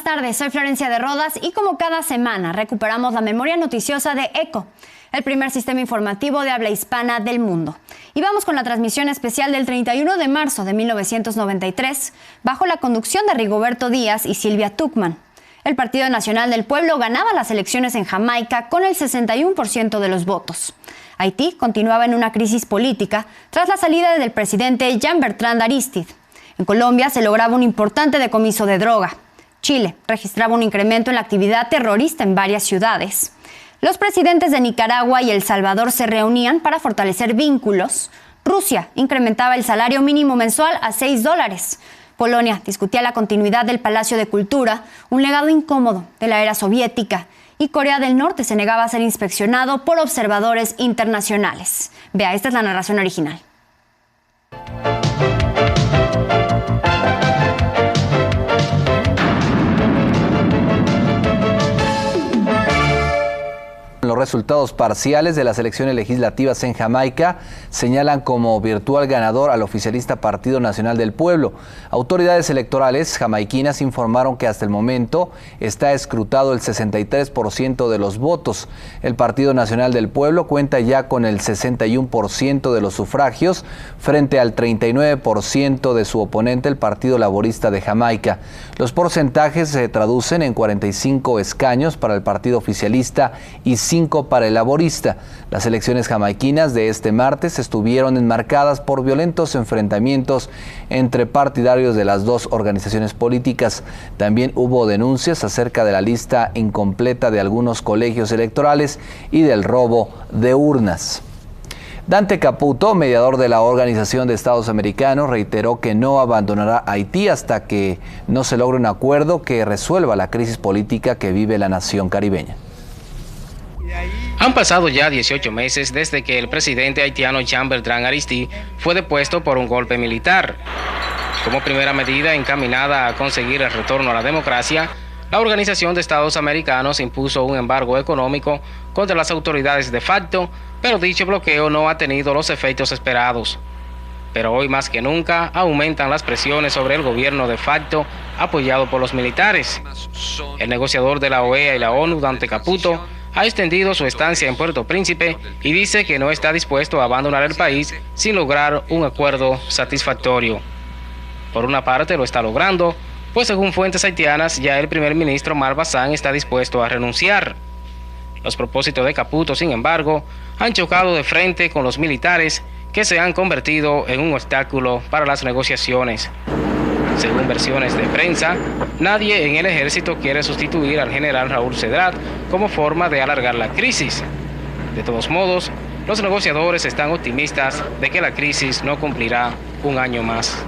tardes, soy Florencia de Rodas y como cada semana recuperamos la memoria noticiosa de ECO, el primer sistema informativo de habla hispana del mundo. Y vamos con la transmisión especial del 31 de marzo de 1993, bajo la conducción de Rigoberto Díaz y Silvia Tuckman. El Partido Nacional del Pueblo ganaba las elecciones en Jamaica con el 61% de los votos. Haití continuaba en una crisis política tras la salida del presidente Jean-Bertrand Aristide. En Colombia se lograba un importante decomiso de droga. Chile registraba un incremento en la actividad terrorista en varias ciudades. Los presidentes de Nicaragua y El Salvador se reunían para fortalecer vínculos. Rusia incrementaba el salario mínimo mensual a $6. Polonia discutía la continuidad del Palacio de Cultura, un legado incómodo de la era soviética. Y Corea del Norte se negaba a ser inspeccionado por observadores internacionales. Vea, esta es la narración original. Los resultados parciales de las elecciones legislativas en Jamaica señalan como virtual ganador al oficialista Partido Nacional del Pueblo. Autoridades electorales jamaiquinas informaron que hasta el momento está escrutado el 63% de los votos. El Partido Nacional del Pueblo cuenta ya con el 61% de los sufragios frente al 39% de su oponente, el Partido Laborista de Jamaica. Los porcentajes se traducen en 45 escaños para el partido oficialista y 5 para el laborista. Las elecciones jamaiquinas de este martes estuvieron enmarcadas por violentos enfrentamientos entre partidarios de las dos organizaciones políticas. También hubo denuncias acerca de la lista incompleta de algunos colegios electorales y del robo de urnas. Dante Caputo, mediador de la Organización de Estados Americanos, reiteró que no abandonará Haití hasta que no se logre un acuerdo que resuelva la crisis política que vive la nación caribeña. Han pasado ya 18 meses desde que el presidente haitiano Jean-Bertrand Aristide fue depuesto por un golpe militar. Como primera medida encaminada a conseguir el retorno a la democracia, la Organización de Estados Americanos impuso un embargo económico contra las autoridades de facto, pero dicho bloqueo no ha tenido los efectos esperados. Pero hoy más que nunca aumentan las presiones sobre el gobierno de facto apoyado por los militares. El negociador de la OEA y la ONU, Dante Caputo, ha extendido su estancia en Puerto Príncipe y dice que no está dispuesto a abandonar el país sin lograr un acuerdo satisfactorio. Por una parte lo está logrando, pues según fuentes haitianas ya el primer ministro Malbasan está dispuesto a renunciar. Los propósitos de Caputo, sin embargo, han chocado de frente con los militares que se han convertido en un obstáculo para las negociaciones. Según versiones de prensa, nadie en el ejército quiere sustituir al general Raúl Cedrat como forma de alargar la crisis. De todos modos, los negociadores están optimistas de que la crisis no cumplirá un año más.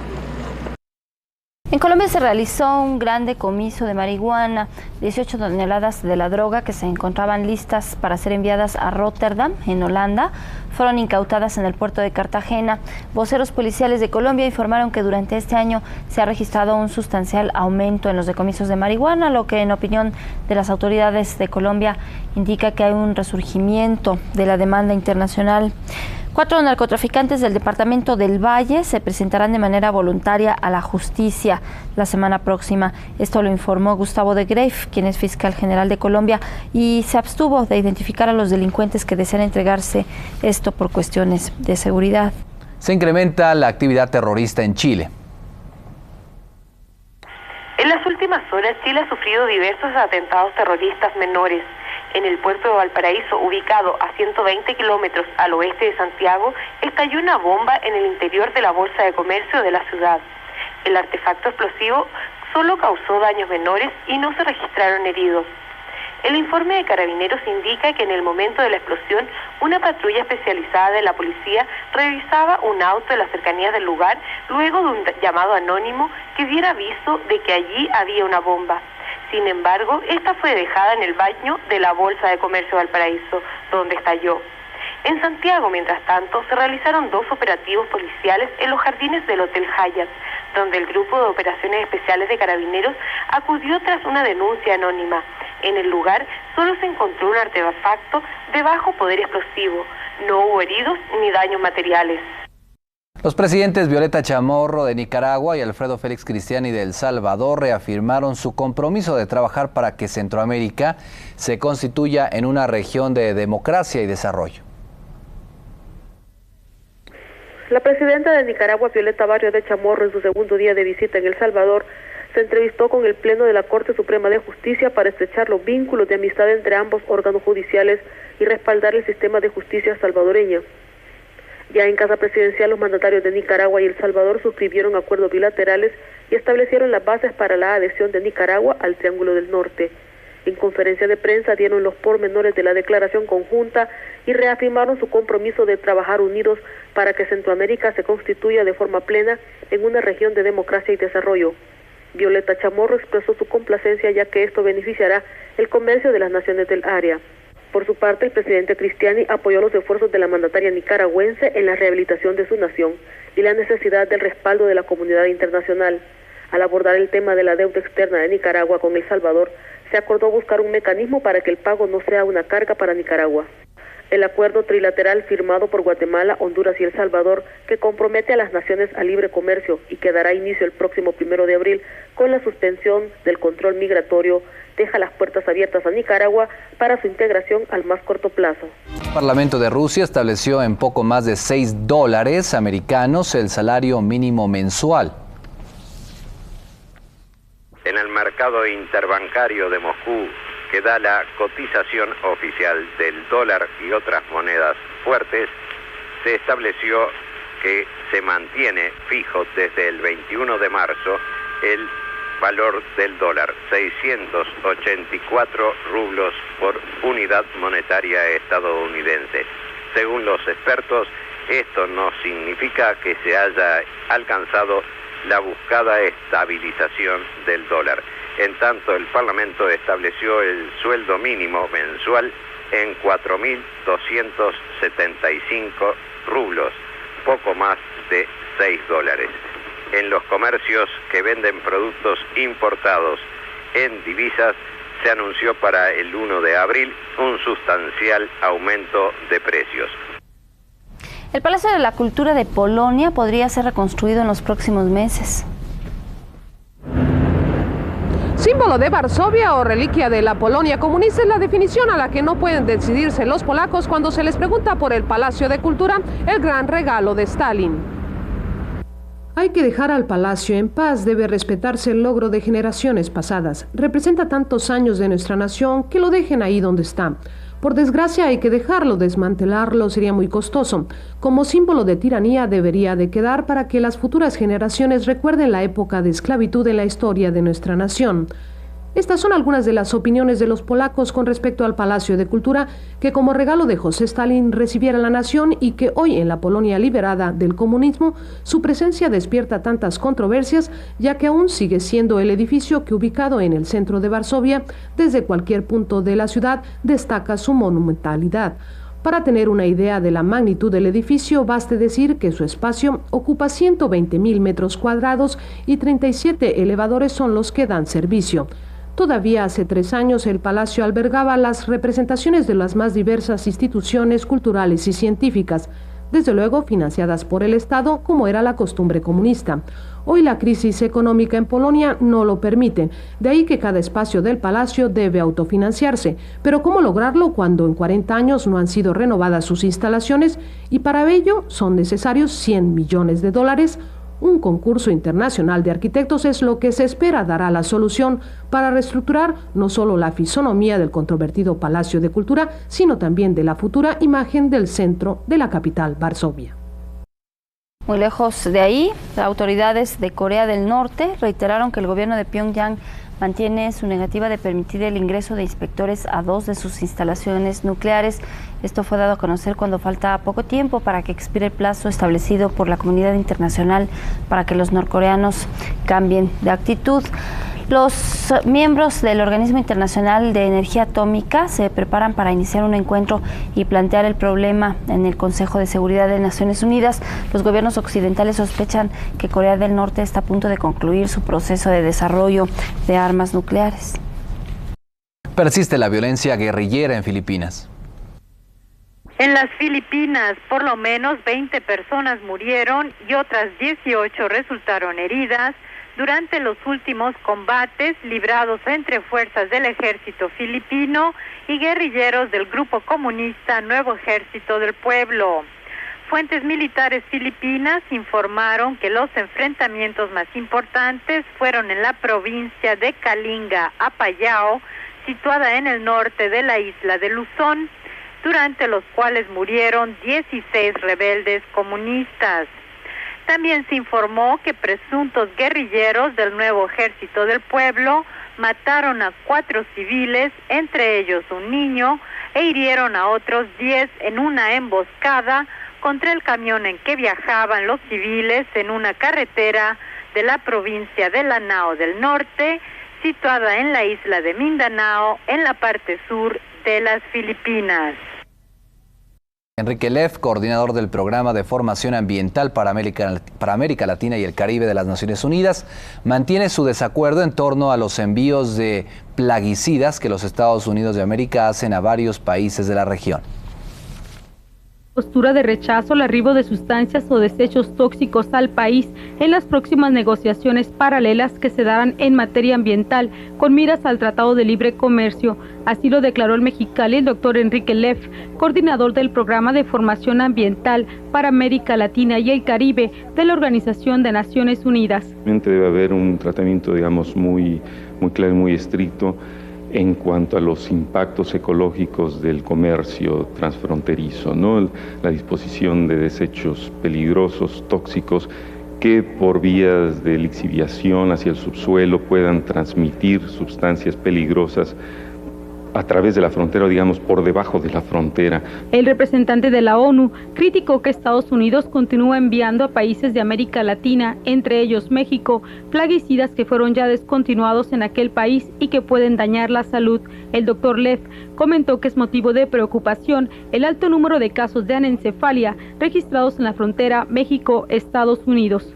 En Colombia se realizó un gran decomiso de marihuana, 18 toneladas de la droga que se encontraban listas para ser enviadas a Rotterdam, en Holanda, fueron incautadas en el puerto de Cartagena. Voceros policiales de Colombia informaron que durante este año se ha registrado un sustancial aumento en los decomisos de marihuana, lo que en opinión de las autoridades de Colombia indica que hay un resurgimiento de la demanda internacional. 4 narcotraficantes del departamento del Valle se presentarán de manera voluntaria a la justicia la semana próxima. Esto lo informó Gustavo de Greif, quien es fiscal general de Colombia, y se abstuvo de identificar a los delincuentes que desean entregarse, esto por cuestiones de seguridad. Se incrementa la actividad terrorista en Chile. En las últimas horas, Chile ha sufrido diversos atentados terroristas menores. En el puerto de Valparaíso, ubicado a 120 kilómetros al oeste de Santiago, estalló una bomba en el interior de la bolsa de comercio de la ciudad. El artefacto explosivo solo causó daños menores y no se registraron heridos. El informe de Carabineros indica que en el momento de la explosión, una patrulla especializada de la policía revisaba un auto en las cercanías del lugar luego de un llamado anónimo que diera aviso de que allí había una bomba. Sin embargo, esta fue dejada en el baño de la Bolsa de Comercio de Valparaíso, donde estalló. En Santiago, mientras tanto, se realizaron 2 operativos policiales en los jardines del Hotel Hyatt, donde el Grupo de Operaciones Especiales de Carabineros acudió tras una denuncia anónima. En el lugar solo se encontró un artefacto de bajo poder explosivo. No hubo heridos ni daños materiales. Los presidentes Violeta Chamorro de Nicaragua y Alfredo Félix Cristiani de El Salvador reafirmaron su compromiso de trabajar para que Centroamérica se constituya en una región de democracia y desarrollo. La presidenta de Nicaragua, Violeta Barrios de Chamorro, en su segundo día de visita en El Salvador, se entrevistó con el Pleno de la Corte Suprema de Justicia para estrechar los vínculos de amistad entre ambos órganos judiciales y respaldar el sistema de justicia salvadoreña. Ya en Casa Presidencial, los mandatarios de Nicaragua y El Salvador suscribieron acuerdos bilaterales y establecieron las bases para la adhesión de Nicaragua al Triángulo del Norte. En conferencia de prensa dieron los pormenores de la declaración conjunta y reafirmaron su compromiso de trabajar unidos para que Centroamérica se constituya de forma plena en una región de democracia y desarrollo. Violeta Chamorro expresó su complacencia ya que esto beneficiará el comercio de las naciones del área. Por su parte, el presidente Cristiani apoyó los esfuerzos de la mandataria nicaragüense en la rehabilitación de su nación y la necesidad del respaldo de la comunidad internacional. Al abordar el tema de la deuda externa de Nicaragua con El Salvador, se acordó buscar un mecanismo para que el pago no sea una carga para Nicaragua. El acuerdo trilateral firmado por Guatemala, Honduras y El Salvador, que compromete a las naciones a libre comercio y que dará inicio el próximo 1 de abril con la suspensión del control migratorio, deja las puertas abiertas a Nicaragua para su integración al más corto plazo. El Parlamento de Rusia estableció en poco más de $6 americanos el salario mínimo mensual. En el mercado interbancario de Moscú, que da la cotización oficial del dólar y otras monedas fuertes, se estableció que se mantiene fijo desde el 21 de marzo el valor del dólar, 684 rublos por unidad monetaria estadounidense. Según los expertos, esto no significa que se haya alcanzado la buscada estabilización del dólar. En tanto, el Parlamento estableció el sueldo mínimo mensual en 4.275 rublos, poco más de $6. En los comercios que venden productos importados en divisas, se anunció para el 1 de abril un sustancial aumento de precios. El Palacio de la Cultura de Polonia podría ser reconstruido en los próximos meses. Símbolo de Varsovia o reliquia de la Polonia comunista es la definición a la que no pueden decidirse los polacos cuando se les pregunta por el Palacio de Cultura, el gran regalo de Stalin. Hay que dejar al palacio en paz, debe respetarse el logro de generaciones pasadas. Representa tantos años de nuestra nación que lo dejen ahí donde está. Por desgracia hay que dejarlo, desmantelarlo sería muy costoso. Como símbolo de tiranía debería de quedar para que las futuras generaciones recuerden la época de esclavitud en la historia de nuestra nación. Estas son algunas de las opiniones de los polacos con respecto al Palacio de Cultura que como regalo de José Stalin recibiera la nación y que hoy en la Polonia liberada del comunismo su presencia despierta tantas controversias ya que aún sigue siendo el edificio que ubicado en el centro de Varsovia desde cualquier punto de la ciudad destaca su monumentalidad. Para tener una idea de la magnitud del edificio, baste decir que su espacio ocupa 120.000 metros cuadrados y 37 elevadores son los que dan servicio. Todavía hace 3 años el palacio albergaba las representaciones de las más diversas instituciones culturales y científicas, desde luego financiadas por el Estado como era la costumbre comunista. Hoy la crisis económica en Polonia no lo permite, de ahí que cada espacio del palacio debe autofinanciarse. Pero ¿cómo lograrlo cuando en 40 años no han sido renovadas sus instalaciones y para ello son necesarios $100 millones? Un concurso internacional de arquitectos es lo que se espera dará la solución para reestructurar no solo la fisonomía del controvertido Palacio de Cultura, sino también de la futura imagen del centro de la capital, Varsovia. Muy lejos de ahí, las autoridades de Corea del Norte reiteraron que el gobierno de Pyongyang mantiene su negativa de permitir el ingreso de inspectores a 2 de sus instalaciones nucleares. Esto fue dado a conocer cuando falta poco tiempo para que expire el plazo establecido por la comunidad internacional para que los norcoreanos cambien de actitud. Los miembros del Organismo Internacional de Energía Atómica se preparan para iniciar un encuentro y plantear el problema en el Consejo de Seguridad de Naciones Unidas. Los gobiernos occidentales sospechan que Corea del Norte está a punto de concluir su proceso de desarrollo de armas nucleares. Persiste la violencia guerrillera en Filipinas. En las Filipinas, por lo menos 20 personas murieron y otras 18 resultaron heridas durante los últimos combates librados entre fuerzas del ejército filipino y guerrilleros del grupo comunista Nuevo Ejército del Pueblo. Fuentes militares filipinas informaron que los enfrentamientos más importantes fueron en la provincia de Kalinga, Apayao, situada en el norte de la isla de Luzón, durante los cuales murieron 16 rebeldes comunistas. También se informó que presuntos guerrilleros del Nuevo Ejército del Pueblo mataron a 4 civiles, entre ellos un niño, e hirieron a otros 10 en una emboscada contra el camión en que viajaban los civiles en una carretera de la provincia de Lanao del Norte, situada en la isla de Mindanao, en la parte sur de las Filipinas. Enrique Leff, coordinador del Programa de Formación Ambiental para América Latina y el Caribe de las Naciones Unidas, mantiene su desacuerdo en torno a los envíos de plaguicidas que los Estados Unidos de América hacen a varios países de la región. Postura de rechazo al arribo de sustancias o desechos tóxicos al país en las próximas negociaciones paralelas que se darán en materia ambiental con miras al Tratado de Libre Comercio. Así lo declaró el Mexicali el doctor Enrique Leff, coordinador del Programa de Formación Ambiental para América Latina y el Caribe de la Organización de Naciones Unidas. Debe haber un tratamiento, digamos, muy claro y muy estricto en cuanto a los impactos ecológicos del comercio transfronterizo, ¿no? La disposición de desechos peligrosos, tóxicos, que por vías de lixiviación hacia el subsuelo puedan transmitir sustancias peligrosas a través de la frontera, digamos, por debajo de la frontera. El representante de la ONU criticó que Estados Unidos continúa enviando a países de América Latina, entre ellos México, plaguicidas que fueron ya descontinuados en aquel país y que pueden dañar la salud. El doctor Leff comentó que es motivo de preocupación el alto número de casos de anencefalia registrados en la frontera México-Estados Unidos.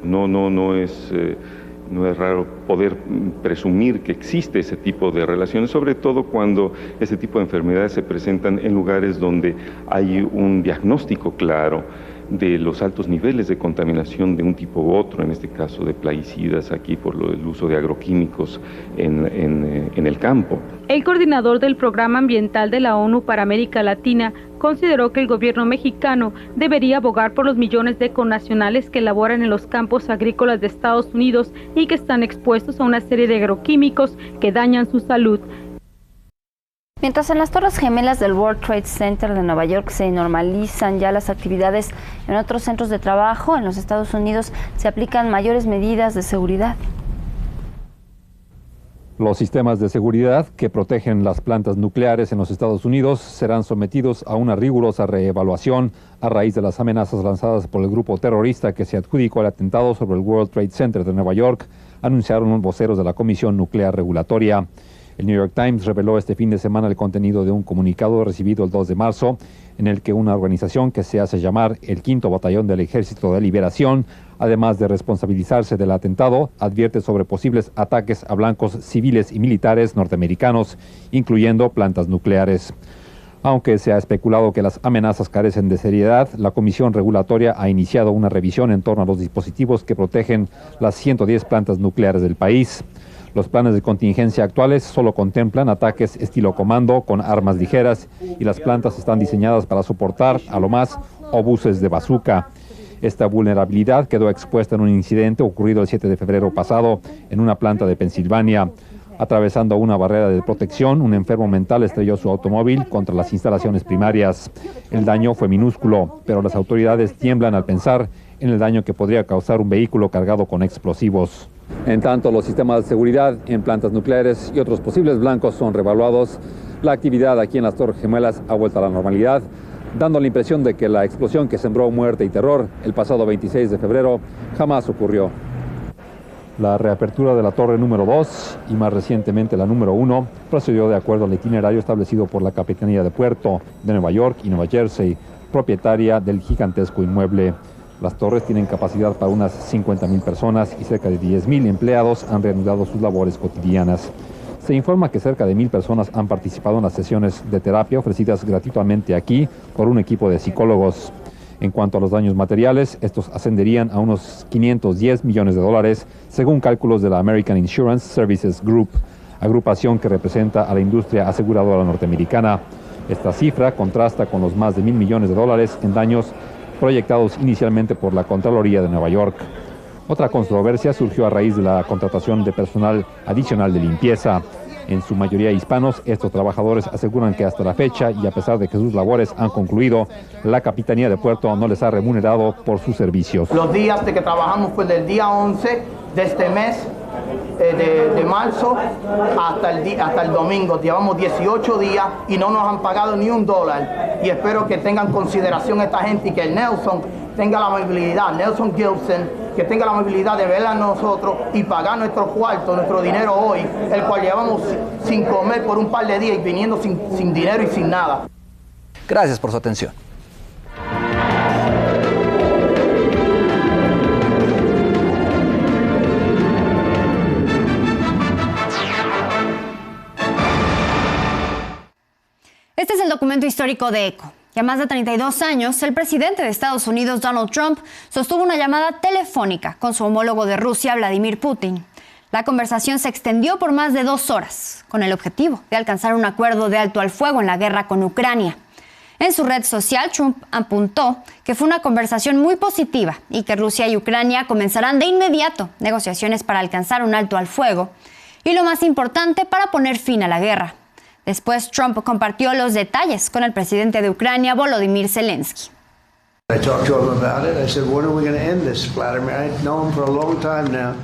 No es raro poder presumir que existe ese tipo de relaciones, sobre todo cuando ese tipo de enfermedades se presentan en lugares donde hay un diagnóstico claro de los altos niveles de contaminación de un tipo u otro, en este caso de plaguicidas, aquí por el uso de agroquímicos en el campo. El coordinador del Programa Ambiental de la ONU para América Latina consideró que el gobierno mexicano debería abogar por los millones de connacionales que laboran en los campos agrícolas de Estados Unidos y que están expuestos a una serie de agroquímicos que dañan su salud. Mientras en las Torres Gemelas del World Trade Center de Nueva York se normalizan ya las actividades en otros centros de trabajo, en los Estados Unidos se aplican mayores medidas de seguridad. Los sistemas de seguridad que protegen las plantas nucleares en los Estados Unidos serán sometidos a una rigurosa reevaluación a raíz de las amenazas lanzadas por el grupo terrorista que se adjudicó el atentado sobre el World Trade Center de Nueva York, anunciaron los voceros de la Comisión Nuclear Regulatoria. El New York Times reveló este fin de semana el contenido de un comunicado recibido el 2 de marzo, en el que una organización que se hace llamar el 5º Batallón del Ejército de Liberación, además de responsabilizarse del atentado, advierte sobre posibles ataques a blancos civiles y militares norteamericanos, incluyendo plantas nucleares. Aunque se ha especulado que las amenazas carecen de seriedad, la Comisión Regulatoria ha iniciado una revisión en torno a los dispositivos que protegen las 110 plantas nucleares del país. Los planes de contingencia actuales solo contemplan ataques estilo comando con armas ligeras y las plantas están diseñadas para soportar, a lo más, obuses de bazooka. Esta vulnerabilidad quedó expuesta en un incidente ocurrido el 7 de febrero pasado en una planta de Pensilvania. Atravesando una barrera de protección, un enfermo mental estrelló su automóvil contra las instalaciones primarias. El daño fue minúsculo, pero las autoridades tiemblan al pensar en el daño que podría causar un vehículo cargado con explosivos. En tanto, los sistemas de seguridad en plantas nucleares y otros posibles blancos son reevaluados, la actividad aquí en las Torres Gemelas ha vuelto a la normalidad, dando la impresión de que la explosión que sembró muerte y terror el pasado 26 de febrero jamás ocurrió. La reapertura de la torre número 2 y más recientemente la número 1 procedió de acuerdo al itinerario establecido por la Capitanía de Puerto de Nueva York y Nueva Jersey, propietaria del gigantesco inmueble. Las torres tienen capacidad para unas 50,000 personas y cerca de 10,000 empleados han reanudado sus labores cotidianas. Se informa que cerca de 1,000 personas han participado en las sesiones de terapia ofrecidas gratuitamente aquí por un equipo de psicólogos. En cuanto a los daños materiales, estos ascenderían a unos $510 millones, según cálculos de la American Insurance Services Group, agrupación que representa a la industria aseguradora norteamericana. Esta cifra contrasta con los más de $1,000 millones en daños proyectados inicialmente por la Contraloría de Nueva York. Otra controversia surgió a raíz de la contratación de personal adicional de limpieza. En su mayoría hispanos, estos trabajadores aseguran que hasta la fecha, y a pesar de que sus labores han concluido, la Capitanía de Puerto no les ha remunerado por sus servicios. Los días de que trabajamos fue del día 11 de este mes, de marzo, hasta el domingo. Llevamos 18 días y no nos han pagado ni $1. Y espero que tengan consideración esta gente y que el Nelson tenga la amabilidad, Nelson Gibson, que tenga la amabilidad de ver a nosotros y pagar nuestro cuarto, nuestro dinero hoy, el cual llevamos sin comer por un par de días y viniendo sin dinero y sin nada. Gracias por su atención. Este es el documento histórico de ECO. Ya más de 32 años, el presidente de Estados Unidos, Donald Trump, sostuvo una llamada telefónica con su homólogo de Rusia, Vladimir Putin. La conversación se extendió por más de 2 horas, con el objetivo de alcanzar un acuerdo de alto al fuego en la guerra con Ucrania. En su red social, Trump apuntó que fue una conversación muy positiva y que Rusia y Ucrania comenzarán de inmediato negociaciones para alcanzar un alto al fuego y, lo más importante, para poner fin a la guerra. Después, Trump compartió los detalles con el presidente de Ucrania, Volodymyr Zelensky. I talked to him about it. I said, when are we going to end this, Vladimir? I've known him for a long time now.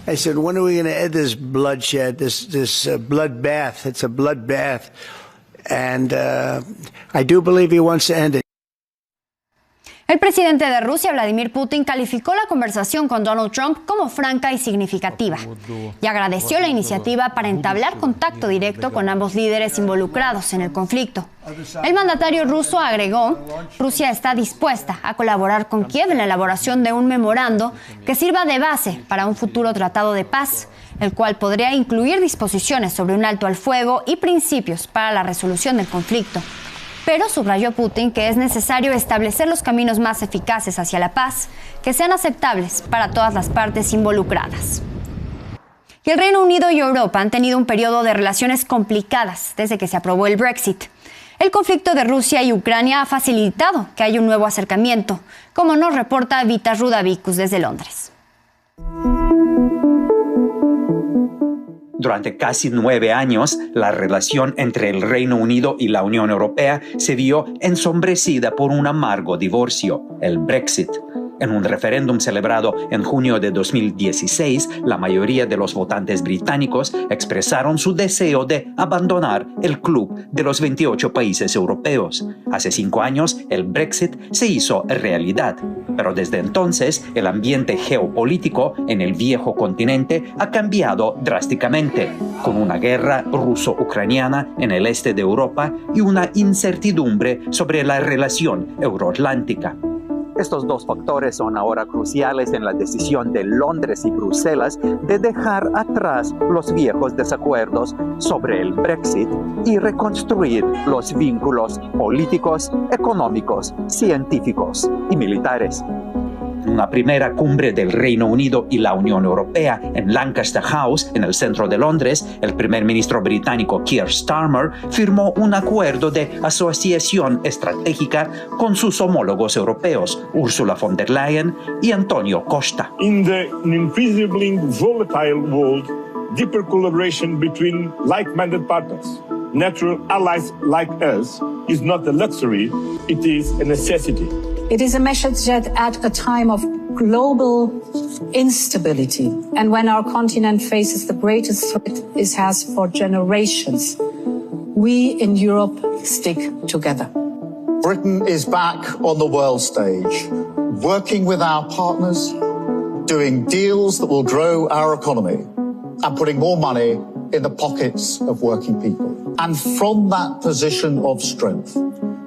I said, when are we going to end this bloodshed, this bloodbath? It's a bloodbath. And I do believe he wants to end it. El presidente de Rusia, Vladimir Putin, calificó la conversación con Donald Trump como franca y significativa y agradeció la iniciativa para entablar contacto directo con ambos líderes involucrados en el conflicto. El mandatario ruso agregó, Rusia está dispuesta a colaborar con Kiev en la elaboración de un memorando que sirva de base para un futuro tratado de paz, el cual podría incluir disposiciones sobre un alto al fuego y principios para la resolución del conflicto. Pero subrayó Putin que es necesario establecer los caminos más eficaces hacia la paz, que sean aceptables para todas las partes involucradas. Y el Reino Unido y Europa han tenido un periodo de relaciones complicadas desde que se aprobó el Brexit. El conflicto de Rusia y Ucrania ha facilitado que haya un nuevo acercamiento, como nos reporta Vitas Rudavicus desde Londres. Durante casi 9 años, la relación entre el Reino Unido y la Unión Europea se vio ensombrecida por un amargo divorcio, el Brexit. En un referéndum celebrado en junio de 2016, la mayoría de los votantes británicos expresaron su deseo de abandonar el club de los 28 países europeos. Hace 5 años, el Brexit se hizo realidad, pero desde entonces el ambiente geopolítico en el viejo continente ha cambiado drásticamente, con una guerra ruso-ucraniana en el este de Europa y una incertidumbre sobre la relación euroatlántica. Estos dos factores son ahora cruciales en la decisión de Londres y Bruselas de dejar atrás los viejos desacuerdos sobre el Brexit y reconstruir los vínculos políticos, económicos, científicos y militares. Una primera cumbre del Reino Unido y la Unión Europea en Lancaster House, en el centro de Londres, el primer ministro británico Keir Starmer firmó un acuerdo de asociación estratégica con sus homólogos europeos, Ursula von der Leyen y Antonio Costa. In the increasingly volatile world, deeper collaboration between like-minded partners, natural allies like us, is not a luxury, it is a necessity. It is a message that at a time of global instability and when our continent faces the greatest threat it has for generations, we in Europe stick together. Britain is back on the world stage, working with our partners, doing deals that will grow our economy and putting more money in the pockets of working people. And from that position of strength,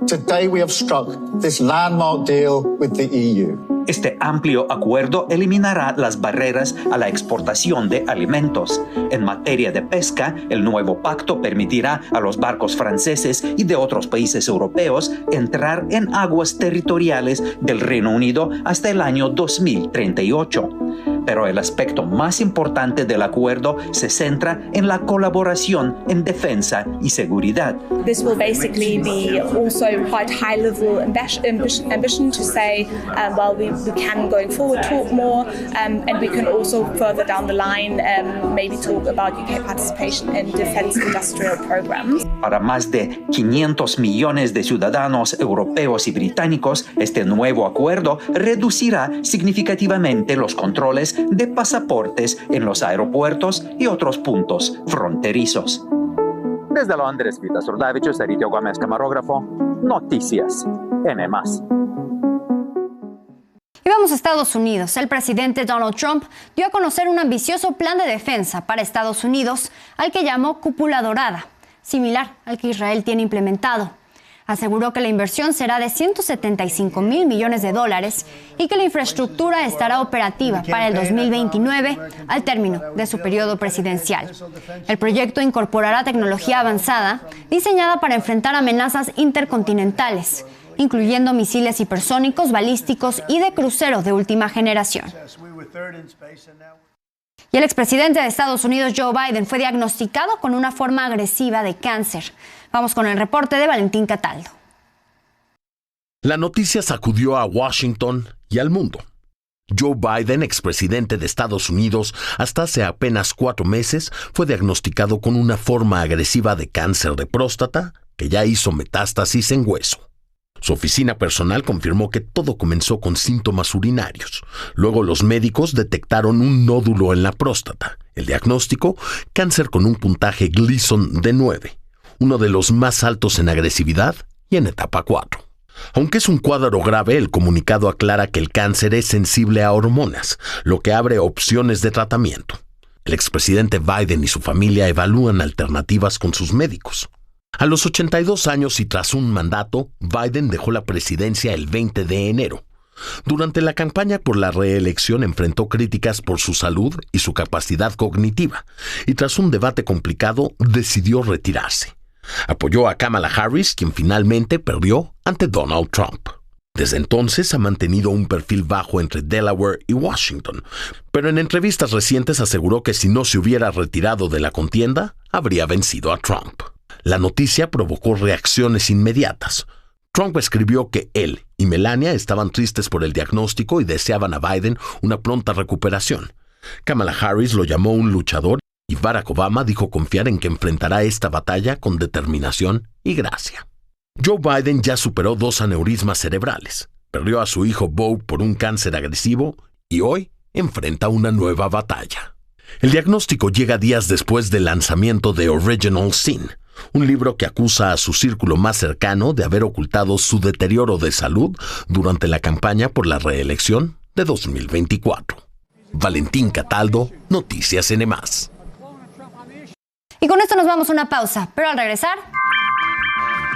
today we have struck this landmark deal with the EU. Este amplio acuerdo eliminará las barreras a la exportación de alimentos. En materia de pesca, el nuevo pacto permitirá a los barcos franceses y de otros países europeos entrar en aguas territoriales del Reino Unido hasta el año 2038. Pero el aspecto más importante del acuerdo se centra en la colaboración en defensa y seguridad. This will basically be also quite high-level ambition to say, well, we can going forward talk more, and we can also further down the line maybe talk about UK participation in defense industrial programs. Para más de 500 millones de ciudadanos europeos y británicos, este nuevo acuerdo reducirá significativamente los controles de pasaportes en los aeropuertos y otros puntos fronterizos. Desde Londres, Vita Sordavicius, Eritio Gómez, camarógrafo, Noticias N+. Y vamos a Estados Unidos. El presidente Donald Trump dio a conocer un ambicioso plan de defensa para Estados Unidos, al que llamó Cúpula Dorada, similar al que Israel tiene implementado. Aseguró que la inversión será de $175 mil millones y que la infraestructura estará operativa para el 2029, al término de su periodo presidencial. El proyecto incorporará tecnología avanzada diseñada para enfrentar amenazas intercontinentales, incluyendo misiles hipersónicos, balísticos y de crucero de última generación. Y el expresidente de Estados Unidos, Joe Biden, fue diagnosticado con una forma agresiva de cáncer. Vamos con el reporte de Valentín Cataldo. La noticia sacudió a Washington y al mundo. Joe Biden, expresidente de Estados Unidos, hasta hace apenas 4 meses, fue diagnosticado con una forma agresiva de cáncer de próstata que ya hizo metástasis en hueso. Su oficina personal confirmó que todo comenzó con síntomas urinarios. Luego los médicos detectaron un nódulo en la próstata. El diagnóstico, cáncer con un puntaje Gleason de 9, uno de los más altos en agresividad y en etapa 4. Aunque es un cuadro grave, el comunicado aclara que el cáncer es sensible a hormonas, lo que abre opciones de tratamiento. El expresidente Biden y su familia evalúan alternativas con sus médicos. A los 82 años y tras un mandato, Biden dejó la presidencia el 20 de enero. Durante la campaña por la reelección enfrentó críticas por su salud y su capacidad cognitiva, y tras un debate complicado decidió retirarse. Apoyó a Kamala Harris, quien finalmente perdió ante Donald Trump. Desde entonces ha mantenido un perfil bajo entre Delaware y Washington, pero en entrevistas recientes aseguró que si no se hubiera retirado de la contienda, habría vencido a Trump. La noticia provocó reacciones inmediatas. Trump escribió que él y Melania estaban tristes por el diagnóstico y deseaban a Biden una pronta recuperación. Kamala Harris lo llamó un luchador y Barack Obama dijo confiar en que enfrentará esta batalla con determinación y gracia. Joe Biden ya superó 2 aneurismas cerebrales, perdió a su hijo Beau por un cáncer agresivo y hoy enfrenta una nueva batalla. El diagnóstico llega días después del lanzamiento de Original Sin, un libro que acusa a su círculo más cercano de haber ocultado su deterioro de salud durante la campaña por la reelección de 2024. Valentín Cataldo, Noticias N+. Y con esto nos vamos a una pausa, pero al regresar,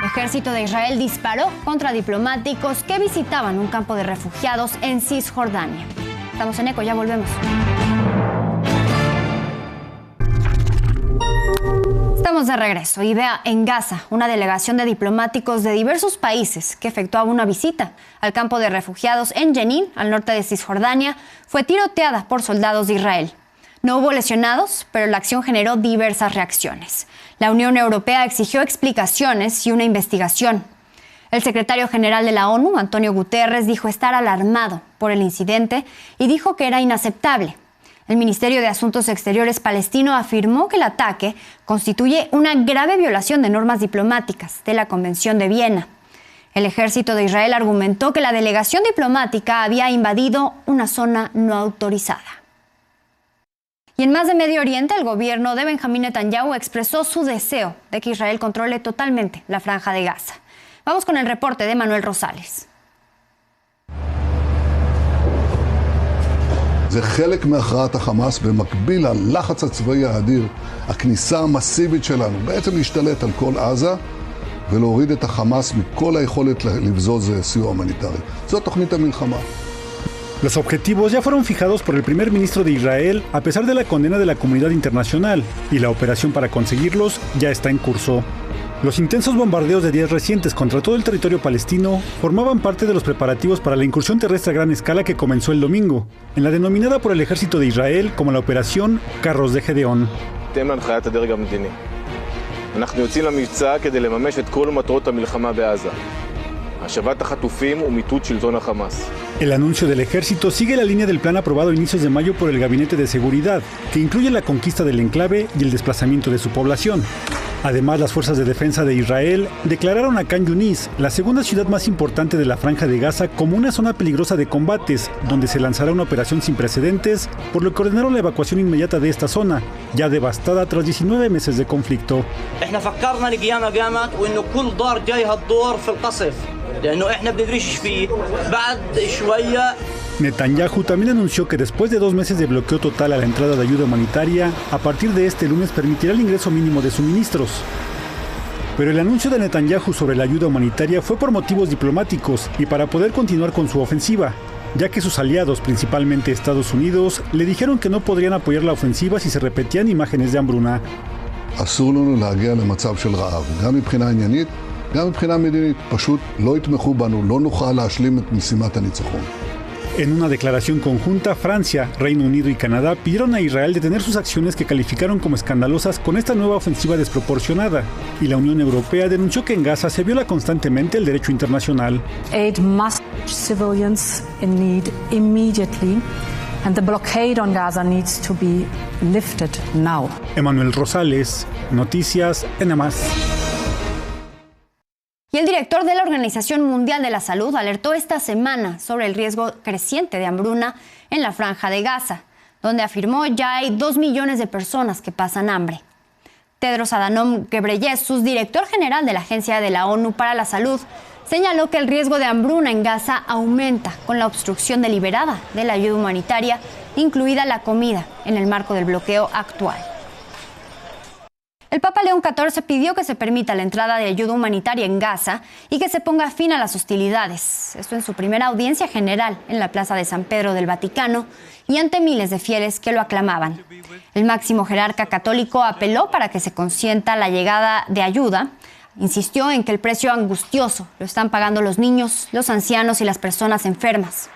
el ejército de Israel disparó contra diplomáticos que visitaban un campo de refugiados en Cisjordania. Estamos en ECO, ya volvemos. Estamos de regreso y vea, en Gaza, una delegación de diplomáticos de diversos países que efectuaba una visita al campo de refugiados en Jenin, al norte de Cisjordania, fue tiroteada por soldados de Israel. No hubo lesionados, pero la acción generó diversas reacciones. La Unión Europea exigió explicaciones y una investigación. El secretario general de la ONU, Antonio Guterres, dijo estar alarmado por el incidente y dijo que era inaceptable. El Ministerio de Asuntos Exteriores palestino afirmó que el ataque constituye una grave violación de normas diplomáticas de la Convención de Viena. El ejército de Israel argumentó que la delegación diplomática había invadido una zona no autorizada. Y en más de Medio Oriente, el gobierno de Benjamín Netanyahu expresó su deseo de que Israel controle totalmente la Franja de Gaza. Vamos con el reporte de Manuel Rosales. זה חלק מהכרעת החמאס במקביל ללחץ הצבאי האדיר, הכניסה המסיבית שלנו בעצם להשתלט על כל עזה ולהוריד את החמאס מכל היכולת לבזוז סיוע הומניטרי. זו תוכנית המלחמה. Los objetivos ya fueron fijados por el primer ministro de Israel a pesar de la condena de la comunidad internacional, y la operación para conseguirlos ya está en curso. Los intensos bombardeos de días recientes contra todo el territorio palestino formaban parte de los preparativos para la incursión terrestre a gran escala que comenzó el domingo, en la denominada por el ejército de Israel como la Operación Carros de Gedeón. אנחנו יוצאים למבצע כדי לממש את כל מטרות המלחמה בעזה. השבת החטופים ומיטוט שלטון החמאס. El anuncio del ejército sigue la línea del plan aprobado a inicios de mayo por el Gabinete de Seguridad, que incluye la conquista del enclave y el desplazamiento de su población. Además, las fuerzas de defensa de Israel declararon a Khan Yunis, la segunda ciudad más importante de la Franja de Gaza, como una zona peligrosa de combates, donde se lanzará una operación sin precedentes, por lo que ordenaron la evacuación inmediata de esta zona, ya devastada tras 19 meses de conflicto. Netanyahu también anunció que después de 2 meses de bloqueo total a la entrada de ayuda humanitaria, a partir de este lunes permitirá el ingreso mínimo de suministros. Pero el anuncio de Netanyahu sobre la ayuda humanitaria fue por motivos diplomáticos y para poder continuar con su ofensiva, ya que sus aliados, principalmente Estados Unidos, le dijeron que no podrían apoyar la ofensiva si se repetían imágenes de hambruna. אסור לנו להגיע למצב של רעב, גם מבחינה עניינית, גם מבחינה מדינית. פשוט לא יתמכו בנו, לא נוכל להשלים את משימת הניצחון. En una declaración conjunta, Francia, Reino Unido y Canadá pidieron a Israel detener sus acciones que calificaron como escandalosas con esta nueva ofensiva desproporcionada, y la Unión Europea denunció que en Gaza se viola constantemente el derecho internacional. Aid must reach civilians in need immediately, and the blockade on Gaza needs to be lifted now. Emanuel Rosales, Noticias NM+. Y el director de la Organización Mundial de la Salud alertó esta semana sobre el riesgo creciente de hambruna en la Franja de Gaza, donde afirmó ya hay 2 millones de personas que pasan hambre. Tedros Adhanom Ghebreyesus, director general de la Agencia de la ONU para la Salud, señaló que el riesgo de hambruna en Gaza aumenta con la obstrucción deliberada de la ayuda humanitaria, incluida la comida, en el marco del bloqueo actual. El Papa León XIV pidió que se permita la entrada de ayuda humanitaria en Gaza y que se ponga fin a las hostilidades. Esto en su primera audiencia general en la Plaza de San Pedro del Vaticano y ante miles de fieles que lo aclamaban. El máximo jerarca católico apeló para que se consienta la llegada de ayuda. Insistió en que el precio angustioso lo están pagando los niños, los ancianos y las personas enfermas.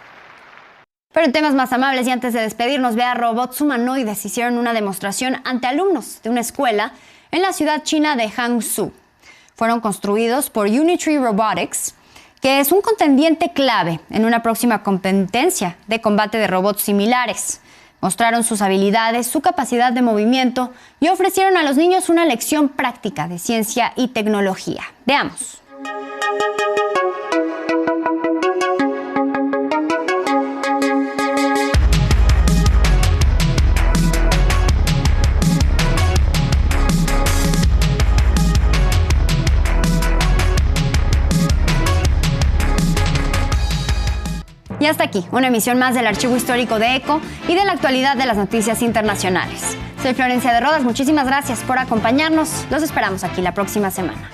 Pero en temas más amables y antes de despedirnos, vea, robots humanoides hicieron una demostración ante alumnos de una escuela en la ciudad china de Hangzhou. Fueron construidos por Unitree Robotics, que es un contendiente clave en una próxima competencia de combate de robots similares. Mostraron sus habilidades, su capacidad de movimiento y ofrecieron a los niños una lección práctica de ciencia y tecnología. Veamos. Y hasta aquí, una emisión más del Archivo Histórico de ECO y de la actualidad de las noticias internacionales. Soy Florencia de Rodas, muchísimas gracias por acompañarnos. Los esperamos aquí la próxima semana.